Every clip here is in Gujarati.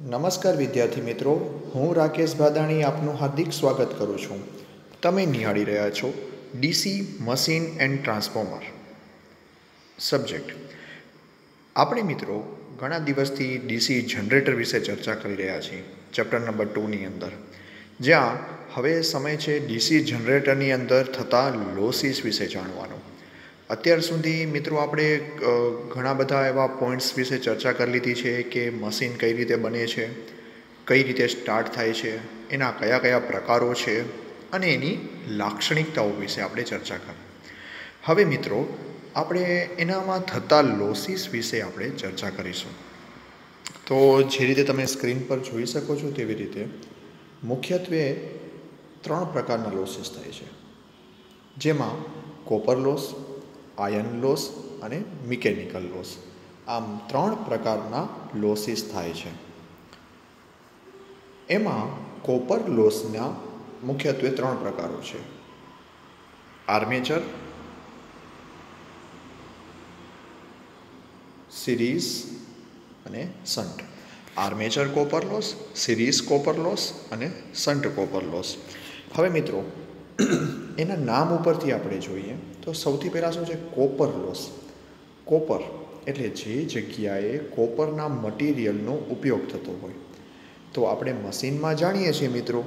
નમસ્કાર વિદ્યાર્થી મિત્રો, હું રાકેશ ભાદાણી આપનું હાર્દિક સ્વાગત કરું છું. તમે નિહાળી રહ્યા છો DC machine and transformer subject. આપણે મિત્રો ઘણા દિવસથી ડીસી જનરેટર વિશે ચર્ચા કરી રહ્યા છીએ ચેપ્ટર નંબર 2ની અંદર, જ્યાં હવે સમય છે ડીસી જનરેટરની અંદર થતા લોસીસ વિશે જાણવાનો. અત્યાર સુધી મિત્રો આપણે ઘણા બધા એવા પોઈન્ટ્સ વિશે ચર્ચા કરી લીધી છે કે મશીન કઈ રીતે બને છે, કઈ રીતે સ્ટાર્ટ થાય છે, એના કયા કયા પ્રકારો છે અને એની લાક્ષણિકતાઓ વિશે આપણે ચર્ચા કરી. હવે મિત્રો આપણે એનામાં થતા લોસીસ વિશે આપણે ચર્ચા કરીશું. તો જે રીતે તમે સ્ક્રીન પર જોઈ શકો છો તેવી રીતે મુખ્યત્વે 3 પ્રકારના લોસીસ થાય છે, જેમાં કોપર લોસ, આયર્ન લોસ અને મિકેનિકલ લોસ. આમ 3 પ્રકારના લોસીસ થાય છે. એમાં કોપર લોસના મુખ્યત્વે 3 પ્રકારો છે: આર્મેચર, સિરીઝ અને shunt. Armature copper loss, series copper loss અને શન્ટ કોપર લોસ. હવે મિત્રો એના નામ ઉપરથી આપણે જોઈએ તો સૌથી પહેલાં શું છે? Copper loss. કોપર એટલે જે જગ્યાએ કોપરના મટીરિયલનો ઉપયોગ થતો હોય. તો આપણે મશીનમાં જાણીએ છીએ મિત્રો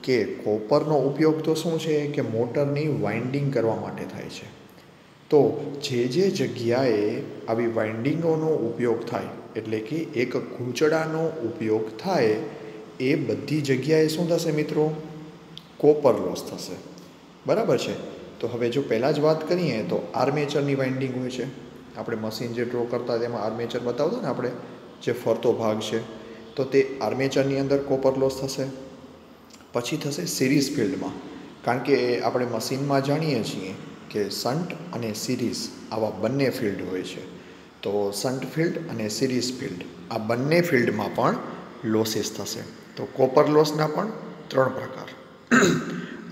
કે કોપરનો ઉપયોગ તો શું છે કે મોટરની વાઇન્ડિંગ કરવા માટે થાય છે. તો જે જગ્યાએ આવી વાઇન્ડિંગોનો ઉપયોગ થાય, એટલે કે એક ગૂંચળાનો ઉપયોગ થાય, એ બધી જગ્યાએ શું થશે મિત્રો? કોપર લોસ થશે. બરાબર છે. તો હવે જો પહેલાં જ વાત કરીએ તો આર્મેચરની વાઇન્ડિંગ હોય છે. આપણે મશીન જે ડ્રો કરતા તેમાં આર્મેચર બતાવતા ને આપણે, જે ફરતો ભાગ છે, તો તે આર્મેચરની અંદર કોપર લોસ થશે. પછી થશે સિરીઝ ફિલ્ડમાં, કારણ કે આપણે મશીનમાં જાણીએ છીએ કે શન્ટ અને સિરીઝ આવા બંને ફિલ્ડ હોય છે. તો શન્ટ ફિલ્ડ અને સિરીઝ ફિલ્ડ આ બંને ફિલ્ડમાં પણ લોસીસ થશે. તો કોપર લોસના પણ 3 પ્રકાર: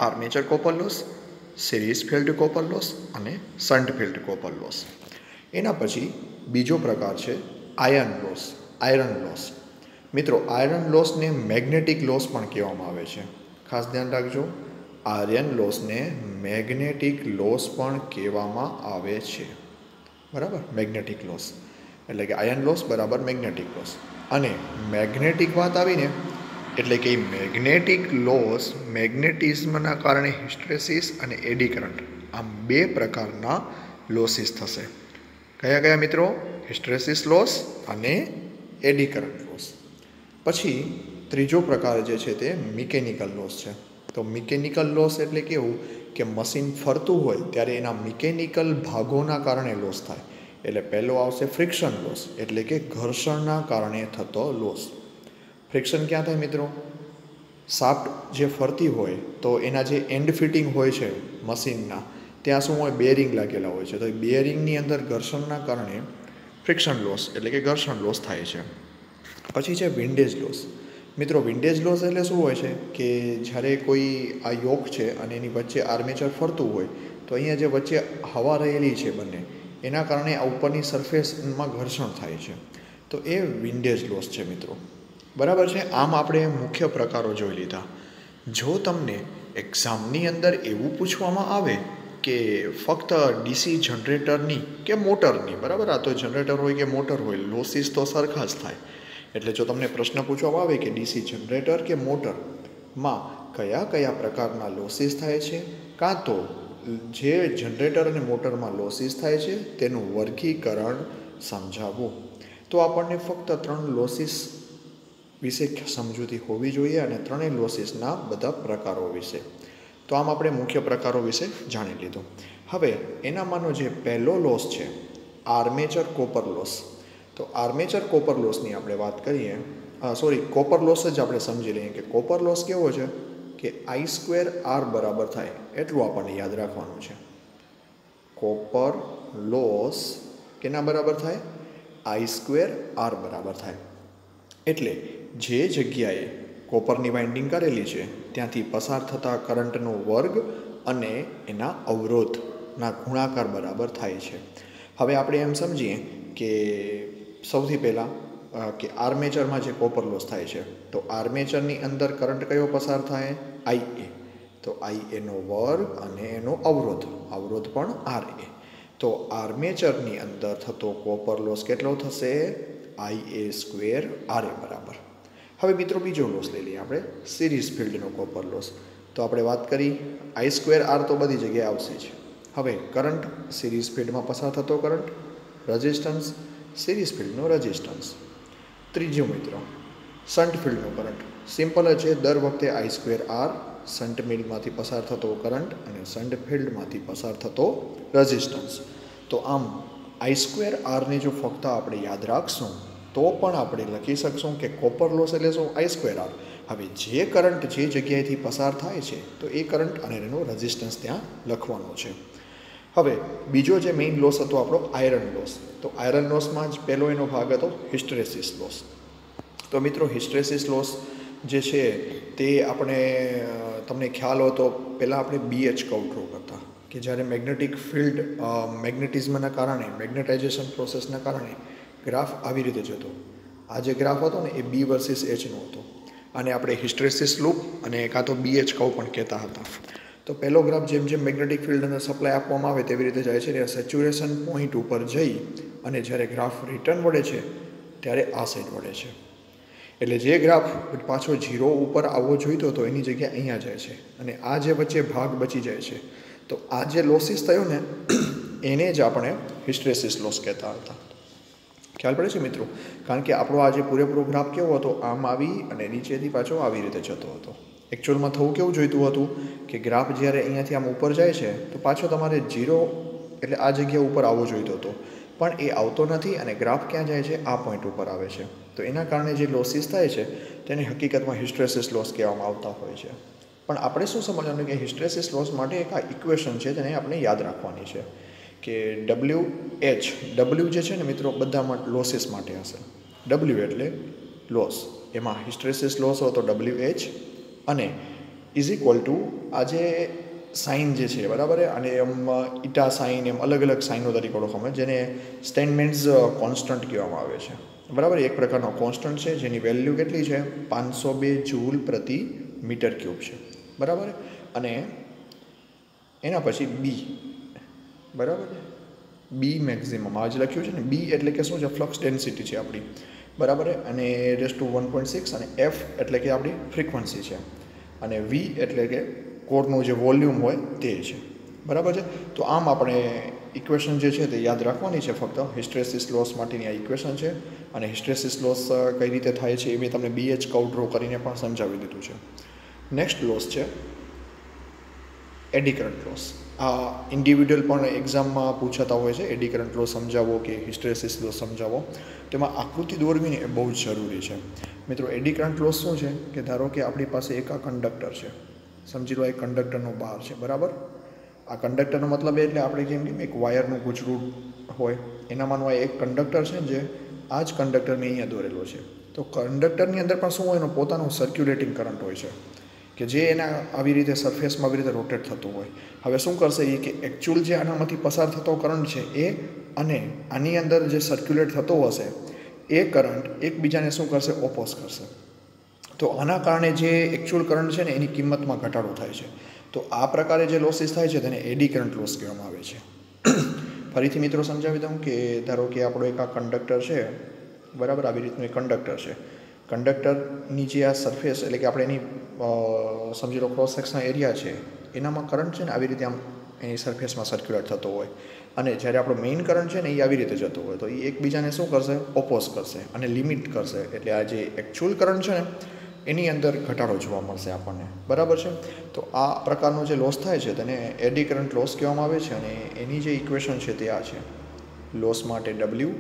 armature copper loss, series field copper loss અને શન્ટ ફિલ્ડ કોપર લોસ. એના પછી બીજો પ્રકાર છે આયર્ન લોસ, આયરન લોસ. મિત્રો આયર્ન લોસને મેગ્નેટિક લોસ પણ કહેવામાં આવે છે. ખાસ ધ્યાન રાખજો, આયર્ન લોસને મેગ્નેટિક લોસ પણ કહેવામાં આવે છે. બરાબર, મેગ્નેટિક લોસ એટલે કે આયર્ન લોસ બરાબર મેગ્નેટિક લોસ. અને મેગ્નેટિક વાત આવીને એટલે કે મેગ્નેટિક લોસ, મેગ્નેટિઝમના કારણે હિસ્ટ્રેસિસ અને એડી કરંટ, આમ 2 પ્રકારના લોસીસ થશે. કયા કયા મિત્રો? હિસ્ટ્રેસિસ લોસ અને એડી કરંટ લોસ. પછી ત્રીજો પ્રકાર જે છે તે મિકેનિકલ લોસ છે. તો મિકેનિકલ લોસ એટલે કેવું કે મશીન ફરતું હોય ત્યારે એના મિકેનિકલ ભાગોના કારણે લોસ થાય. એટલે પહેલો આવશે ફ્રિક્શન લોસ, એટલે કે ઘર્ષણના કારણે થતો લોસ. ફ્રિક્શન ક્યાં થાય મિત્રો? શાફ્ટ જે ફરતી હોય તો એના જે એન્ડ ફિટિંગ હોય છે મશીનના, ત્યાં શું હોય? બેરિંગ લાગેલા હોય છે. તો એ બેરિંગની અંદર ઘર્ષણના કારણે ફ્રિક્શન લોસ એટલે કે ઘર્ષણ લોસ થાય છે. પછી છે વિન્ડેજ લોસ. મિત્રો વિન્ડેજ લોસ એટલે શું હોય છે કે જ્યારે કોઈ આ યોક છે અને એની વચ્ચે આર્મેચર ફરતું હોય, તો અહીંયા જે વચ્ચે હવા રહેલી છે બંને, એના કારણે આ ઉપરની સરફેસમાં ઘર્ષણ થાય છે. તો એ વિન્ડેજ લોસ છે મિત્રો. બરાબર છે. આમ આપણે મુખ્ય પ્રકારો જોઈ લીધા. જો તમને એક્ઝામની અંદર એવું પૂછવામાં આવે કે ફક્ત ડીસી જનરેટરની કે મોટરની, બરાબર, આ તો જનરેટર હોય કે મોટર હોય, લોસીસ તો સરખા જ થાય. એટલે જો તમને પ્રશ્ન પૂછવામાં આવે કે ડીસી જનરેટર કે મોટરમાં કયા કયા પ્રકારના લોસીસ થાય છે, કાં તો જે જનરેટર અને મોટરમાં લોસીસ થાય છે તેનું વર્ગીકરણ સમજાવવું, તો આપણને ફક્ત 3 લોસીસ વિશે સમજૂતી હોવી જોઈએ અને 3 લોસીસના બધા પ્રકારો વિશે. તો આમ આપણે મુખ્ય પ્રકારો વિશે જાણી લીધું. હવે એનામાંનો જે પહેલો લોસ છે, આર્મેચર કોપર લોસ. તો આર્મેચર કોપર લોસની આપણે વાત કરીએ, કોપર લોસ જ આપણે સમજી લઈએ કે કોપર લોસ કેવો છે કે I²R બરાબર થાય એટલું આપણને યાદ રાખવાનું છે. કોપર લોસ કેના બરાબર થાય? I²R બરાબર થાય. એટલે જે જગ્યાએ કોપરની વાઇન્ડિંગ કરેલી છે ત્યાંથી પસાર થતા કરંટનો વર્ગ અને એના અવરોધના ગુણાકાર બરાબર થાય છે. હવે આપણે એમ સમજીએ કે સૌથી પહેલાં કે આર્મેચરમાં જે કોપર લોસ થાય છે તો આર્મેચરની અંદર કરંટ કયો પસાર થાય? IA. તો IAનો વર્ગ અને એનો અવરોધ પણ RA. તો આર્મેચરની અંદર થતો કોપર લોસ કેટલો થશે? IA² RA બરાબર. હવે મિત્રો બીજો લોસ લઈ લઈએ આપણે, સિરીઝ ફિલ્ડનો કોપર લોસ. તો આપણે વાત કરી I²R તો બધી જગ્યાએ આવશે જ. હવે કરંટ, સિરીઝ ફિલ્ડમાં પસાર થતો કરંટ, રેઝિસ્ટન્સ, સિરીઝ ફિલ્ડનો રેઝિસ્ટન્સ. ત્રીજો મિત્રો શન્ટ ફિલ્ડનો કરંટ. સિમ્પલ જ છે, દર વખતે I²R શન્ટ ફિલ્ડમાંથી પસાર થતો કરંટ અને શન્ટ ફિલ્ડમાંથી પસાર થતો રેઝિસ્ટન્સ. તો આમ I²Rને જો ફક્ત આપણે યાદ રાખશું તો પણ આપણે લખી શકશું કે કોપર લોસ એટલે શું? I²R. હવે જે કરંટ જે જગ્યાએથી પસાર થાય છે તો એ કરંટ અને એનો રેઝિસ્ટન્સ ત્યાં લખવાનો છે. હવે બીજો જે મેઇન લોસ હતો આપણો આયરન લોસ. તો આયરન લોસમાં જ પહેલો એનો ભાગ હતો હિસ્ટ્રેસિસ લોસ. તો મિત્રો હિસ્ટ્રેસિસ લોસ જે છે તે આપણે તમને ખ્યાલ હોય તો પહેલાં આપણે BH કર્વ ડ્રો કરતા કે જ્યારે મેગ્નેટિક ફિલ્ડ મેગ્નેટિઝમના કારણે, મેગ્નેટાઇઝેશન પ્રોસેસના કારણે ગ્રાફ આવી રીતે જતો. આ જે ગ્રાફ હતો ને એ B વર્સિસ Hનો હતો. અને આપણે હિસ્ટ્રેસિસ લૂપ અને કાં તો BH કર્વ પણ કહેતા હતા. તો પહેલો ગ્રાફ જેમ જેમ મેગ્નેટિક ફિલ્ડને સપ્લાય આપવામાં આવે તેવી રીતે જાય છે અને સેચ્યુરેશન પોઈન્ટ ઉપર જઈ અને જ્યારે ગ્રાફ રિટર્ન વળે છે ત્યારે આ સાઈડ વળે છે. એટલે જે ગ્રાફ પાછો 0 ઉપર આવવો જોઈતો હતો એની જગ્યાએ અહીંયા જાય છે અને આ જે વચ્ચે ભાગ બચી જાય છે. તો આ જે લોસીસ થયો ને એને જ આપણે હિસ્ટ્રેસિસ લોસ કહેતા હતા. ખ્યાલ પડે છે મિત્રો? કારણ કે આપણો આ જે પૂરેપૂરો ગ્રાફ કેવો હતો? આમ આવી અને નીચેથી પાછો આવી રીતે જતો હતો. એકચ્યુઅલમાં થવું કેવું જોઈતું હતું કે ગ્રાફ જ્યારે અહીંયાથી આમ ઉપર જાય છે તો પાછો તમારે 0 એટલે આ જગ્યા ઉપર આવવો જોઈતો હતો, પણ એ આવતો નથી અને ગ્રાફ ક્યાં જાય છે? આ પોઈન્ટ ઉપર આવે છે. તો એના કારણે જે લોસીસ થાય છે તેને હકીકતમાં હિસ્ટ્રેસિસ લોસ કહેવામાં આવતા હોય છે. પણ આપણે શું સમજવાનું કે હિસ્ટ્રેસિસ લોસ માટે એક આ ઇક્વેશન છે તેને આપણે યાદ રાખવાની છે કે W જે છે ને મિત્રો બધામાં લોસીસ માટે હશે. W એટલે લોસ, એમાં હિસ્ટ્રેસિસ લોસ હોય તો WH અને ઇઝ ઇક્વલ ટુ આ જે સાઇન જે છે બરાબર, અને એમ ઈટા સાઇન એમ અલગ અલગ સાઇનો તરીકે ઓળખવામાં જેને સ્ટેનમેન્ટ્સ કોન્સ્ટન્ટ કહેવામાં આવે છે બરાબર. એક પ્રકારનો કોન્સ્ટન્ટ છે જેની વેલ્યુ કેટલી છે? 502 જૂલ પ્રતિ મીટર ક્યુબ છે બરાબર. અને એના પછી B બરાબર, B મેક્ઝિમમ આ જ લખ્યું છે ને. B એટલે કે શું છે? ફ્લક્સ ડેન્સિટી છે આપણી બરાબર. અને (1.6) અને F એટલે કે આપણી ફ્રીક્વન્સી છે અને V એટલે કે કોરનું જે વોલ્યુમ હોય તે છે બરાબર છે. તો આમ આપણે ઇક્વેશન જે છે તે યાદ રાખવાની છે. ફક્ત હિસ્ટ્રેસિસ લોસ માટેની આ ઇક્વેશન છે અને હિસ્ટ્રેસિસ લોસ કઈ રીતે થાય છે એ મેં તમને BH કર્વ ડ્રો કરીને પણ સમજાવી દીધું છે. નેક્સ્ટ લોસ છે એડી કરંટ લોસ. આ ઇન્ડિવિડ્યુઅલ પણ એક્ઝામમાં પૂછાતા હોય છે. એડી કરંટ લોસ સમજાવો કે હિસ્ટ્રેસિસ લોસ સમજાવો, તેમાં આકૃતિ દોરવીને એ બહુ જ જરૂરી છે મિત્રો. એડી કરંટ લોસ શું છે કે ધારો કે આપણી પાસે એક આ કંડક્ટર છે, સમજી લો એક કંડક્ટરનો બાર છે બરાબર. આ કંડક્ટરનો મતલબ એટલે આપણે જેમ કે એક વાયરનું ગૂંચળું હોય એનામાંનો આ એક કંડક્ટર છે જે આ જ કંડક્ટરને અહીંયા દોરેલો છે. તો કંડક્ટરની અંદર પણ શું હોય? એનો પોતાનો સર્ક્યુલેટિંગ કરંટ હોય છે કે જે એના આવી રીતે સરફેસમાં આવી રીતે રોટેટ થતું હોય. હવે શું કરશે એ કે એકચ્યુઅલ જે આનામાંથી પસાર થતો કરંટ છે એ અને આની અંદર જે સર્ક્યુલેટ થતો હશે એ કરંટ એકબીજાને શું કરશે? ઓપોઝ કરશે. તો આના કારણે જે એકચ્યુઅલ કરંટ છે ને એની કિંમતમાં ઘટાડો થાય છે. તો આ પ્રકારે જે લોસીસ થાય છે તેને એડી કરંટ લોસ કહેવામાં આવે છે. ફરીથી મિત્રો સમજાવી દઉં કે ધારો કે આપણો એક આ કંડક્ટર છે બરાબર. આવી રીતનું એક કંડક્ટર છે. કંડક્ટરની જે આ સરફેસ એટલે કે આપણે એની સમજી લો ક્રોસ સેક્શનલ એરિયા છે એનામાં કરંટ છે ને આવી રીતે આમ એની સરફેસમાં સર્ક્યુલેટ થતો હોય અને જ્યારે આપણો મેઇન કરંટ છે ને એ આવી રીતે જતો હોય તો એ એકબીજાને શું કરશે? ઓપોઝ કરશે અને લિમિટ કરશે. એટલે આ જે એકચ્યુઅલ કરંટ છે ને એની અંદર ઘટાડો જોવા મળશે આપણને બરાબર છે. તો આ પ્રકારનો જે લોસ થાય છે તેને એડી કરંટ લોસ કહેવામાં આવે છે અને એની જે ઇક્વેશન છે તે આ છે. લોસ માટે W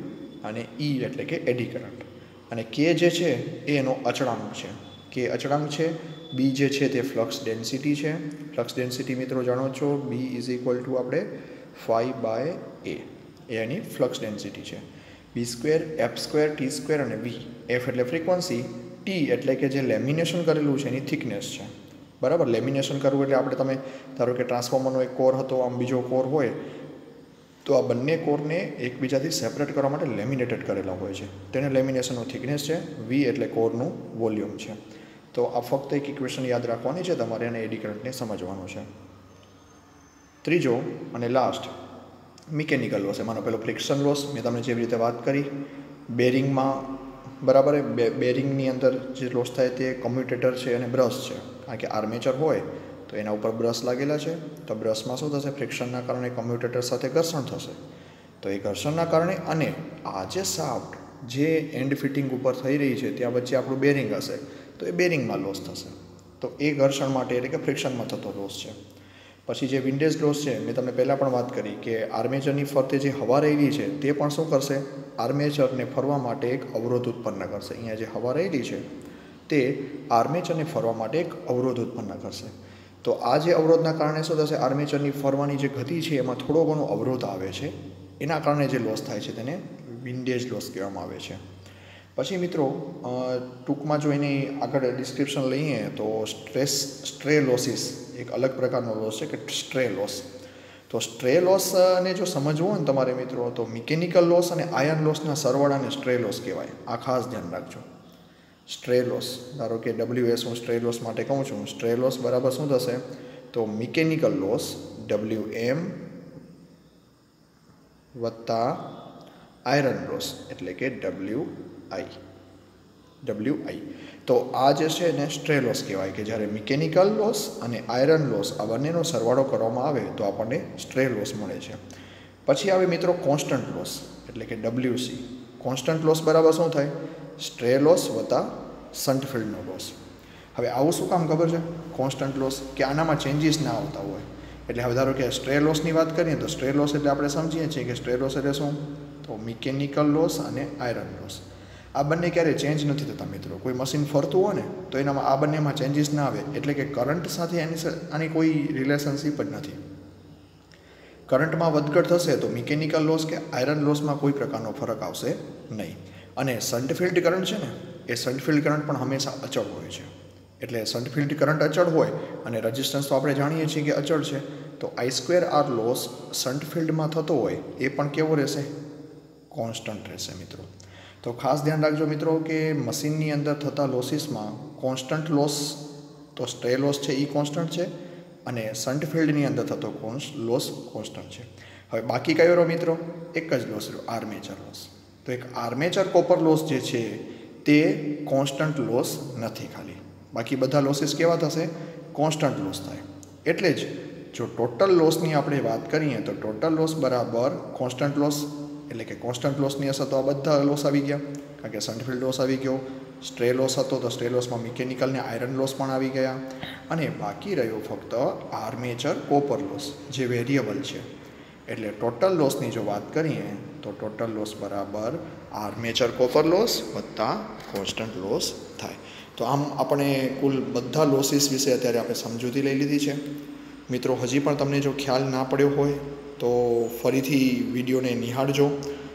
અને E એટલે કે એડી કરંટ અને K જે છે એ એનો અચળાંક છે. K અચળાંક છે. B જે છે તે ફ્લક્સ ડેન્સિટી છે. ફ્લક્સ ડેન્સિટી મિત્રો જાણો છો B ઇઝ ઇક્વલ ટુ આપણે phi/A એ એની ફ્લક્સ ડેન્સિટી છે. B² F² T² અને V. F એટલે ફ્રીક્વન્સી, T એટલે કે જે લેમિનેશન કરેલું છે એની થિકનેસ છે બરાબર. લેમિનેશન કરવું એટલે આપણે તમે ધારો કે ટ્રાન્સફોર્મરનો એક કોર હતો, આમ બીજો કોર હોય તો આ બંને કોરને એકબીજાથી સેપરેટ કરવા માટે લેમિનેટેડ કરેલા હોય છે. તેને લેમિનેશનનો થિકનેસ છે, વી એટલે કોરનું વોલ્યુમ છે. તો આ ફક્ત એક ઇક્વેશન યાદ રાખવાની છે તમારે અને એડી કરંટને સમજવાનું છે. ત્રીજો અને લાસ્ટ મિકેનિકલ લોસ. એમાંનો પેલો ફ્રિક્શન લોસ મેં તમને જેવી રીતે વાત કરી બેરિંગમાં, બરાબર. બેરિંગની અંદર જે લોસ થાય તે કમ્યુટેટર છે અને બ્રશ છે. કારણ કે આર્મેચર હોય તો એના ઉપર બ્રશ લાગેલા છે, તો બ્રશમાં શું થશે, ફ્રિક્શનના કારણે કમ્યુટેટર સાથે ઘર્ષણ થશે. તો એ ઘર્ષણના કારણે અને આ જે શાફ્ટ જે એન્ડ ફિટિંગ ઉપર થઈ રહી છે ત્યાં વચ્ચે આપણું બેરિંગ હશે તો એ બેરિંગમાં લોસ થશે. તો એ ઘર્ષણ માટે એટલે કે ફ્રિક્શનમાં થતો લોસ છે. પછી જે વિન્ડેજ લોસ છે મેં તમને પહેલાં પણ વાત કરી કે આર્મેચરની ફરતે જે હવા રહેલી છે તે પણ શું કરશે, આર્મેચરને ફરવા માટે એક અવરોધ ઉત્પન્ન કરશે. અહીંયા જે હવા રહેલી છે તે આર્મેચરને ફરવા માટે એક અવરોધ ઉત્પન્ન કરશે. તો આ જે અવરોધના કારણે શું થશે, આર્મેચરની ફરવાની જે ગતિ છે એમાં થોડો ઘણો અવરોધ આવે છે. એના કારણે જે લોસ થાય છે તેને વિન્ડેજ લોસ કહેવામાં આવે છે. પછી મિત્રો ટૂંકમાં જો એની આગળ ડિસ્ક્રિપ્શન લઈએ તો સ્ટ્રે લોસીસ એક અલગ પ્રકારનો લોસ છે કે સ્ટ્રે લોસ. તો સ્ટ્રે લોસને જો સમજવું હોય ને તમારે મિત્રો તો મિકેનિકલ લોસ અને આયન લોસના સરવાળાને સ્ટ્રે લોસ કહેવાય. આ ખાસ ધ્યાન રાખજો. સ્ટ્રે લોસ, ધારો કે WS હું સ્ટ્રે લોસ માટે કહું છું, સ્ટ્રે લોસ બરાબર શું થશે તો મિકેનિકલ લોસ WM વત્તા આયરન લોસ એટલે કે WI. તો આ જે છે ને સ્ટ્રે લોસ કહેવાય કે જ્યારે મિકેનિકલ લોસ અને આયરન લોસ આ બંનેનો સરવાળો કરવામાં આવે તો આપણને સ્ટ્રે લોસ મળે છે. પછી આવે મિત્રો કોન્સ્ટન્ટ લોસ એટલે કે WC. કોન્સ્ટન્ટ લોસ બરાબર શું થાય, સ્ટ્રે લોસ વત્તા શન્ટ ફિલ્ડનો લોસ. હવે આવું શું કામ ખબર છે, કોન્સ્ટન્ટ લોસ કે આનામાં ચેન્જીસ ના આવતા હોય. એટલે હવે ધારો કે સ્ટ્રે લોસની વાત કરીએ તો સ્ટ્રે લોસ એટલે આપણે સમજીએ છીએ કે સ્ટ્રે લોસ એટલે શું, તો મિકેનિકલ લોસ અને આયરન લોસ આ બંને ક્યારેય ચેન્જ નથી થતા મિત્રો. કોઈ મશીન ફરતું હોય ને તો એનામાં આ બંનેમાં ચેન્જીસ ના આવે. એટલે કે કરંટ સાથે આની કોઈ રિલેશનશીપ જ નથી. કરંટમાં વધઘટ થશે તો મિકેનિકલ લોસ કે આયરન લોસમાં કોઈ પ્રકારનો ફરક આવશે નહીં. અને શન્ટ ફિલ્ડ કરંટ છે ને એ શન્ટ ફિલ્ડ કરંટ પણ હંમેશા અચળ હોય છે. એટલે શન્ટ ફિલ્ડ કરંટ અચળ હોય અને રેઝિસ્ટન્સ તો આપણે જાણીએ છીએ કે અચળ છે, તો I2R લોસ શન્ટ ફિલ્ડમાં થતો હોય એ પણ કેવો રહેશે, કોન્સ્ટન્ટ રહેશે મિત્રો. તો ખાસ ધ્યાન રાખજો મિત્રો કે મશીનની અંદર થતા લોસીસમાં કોન્સ્ટન્ટ લોસ તો સ્ટ્રે લોસ છે એ કોન્સ્ટન્ટ છે અને શન્ટ ફિલ્ડની અંદર થતો લોસ કોન્સ્ટન્ટ છે. હવે બાકી કયો રહ્યો મિત્રો, એક જ લોસ રહ્યો, આર્મેચર લોસ. તો એક આર્મેચર કોપર લોસ જે છે તે કોન્સ્ટન્ટ લોસ નથી ખાલી, બાકી બધા લોસીસ કેવા થશે, કોન્સ્ટન્ટ લોસ થાય. એટલે જ જો ટોટલ લોસની આપણે વાત કરીએ તો ટોટલ લોસ બરાબર કોન્સ્ટન્ટ લોસ. એટલે કે કોન્સ્ટન્ટ લોસની અસર તો આ બધા લોસ આવી ગયા, કારણ કે શન્ટ ફિલ્ડ લોસ આવી ગયો, સ્ટ્રે લોસ હતો તો સ્ટ્રે લોસમાં મિકેનિકલ ને આયરન લોસ પણ આવી ગયા, અને બાકી રહ્યો ફક્ત આર્મેચર કોપર લોસ જે વેરિયેબલ છે. એટલે ટોટલ લોસની જો વાત કરીએ તો ટોટલ લોસ બરાબર આર્મેચર કોપર લોસ વત્તા કોન્સ્ટન્ટ લોસ થાય. તો આમ આપણે કુલ બધા લોસીસ વિશે અત્યારે આપણે સમજૂતી લઈ લીધી છે. મિત્રો હજી પણ તમને જો ખ્યાલ ના પડ્યો હોય તો ફરીથી વિડીયોને નિહાળજો,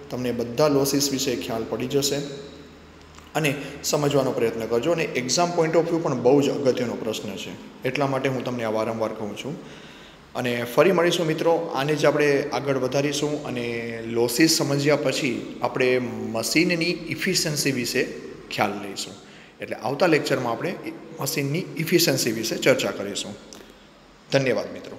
તમને બધા લોસીસ વિશે ખ્યાલ પડી જશે અને સમજવાનો પ્રયત્ન કરજો. અને એક્ઝામ પોઈન્ટ ઓફ વ્યૂ પણ બહુ જ અગત્યનો પ્રશ્ન છે, એટલા માટે હું તમને આ વારંવાર કહું છું. અને ફરી મળીશું મિત્રો, આને જ આપણે આગળ વધારીશું અને લોસીસ સમજ્યા પછી આપણે મશીનની ઇફિશિયન્સી વિશે ખ્યાલ લઈશું. એટલે આવતા લેક્ચરમાં આપણે મશીનની ઇફિશિયન્સી વિશે ચર્ચા કરીશું. ધન્યવાદ મિત્રો.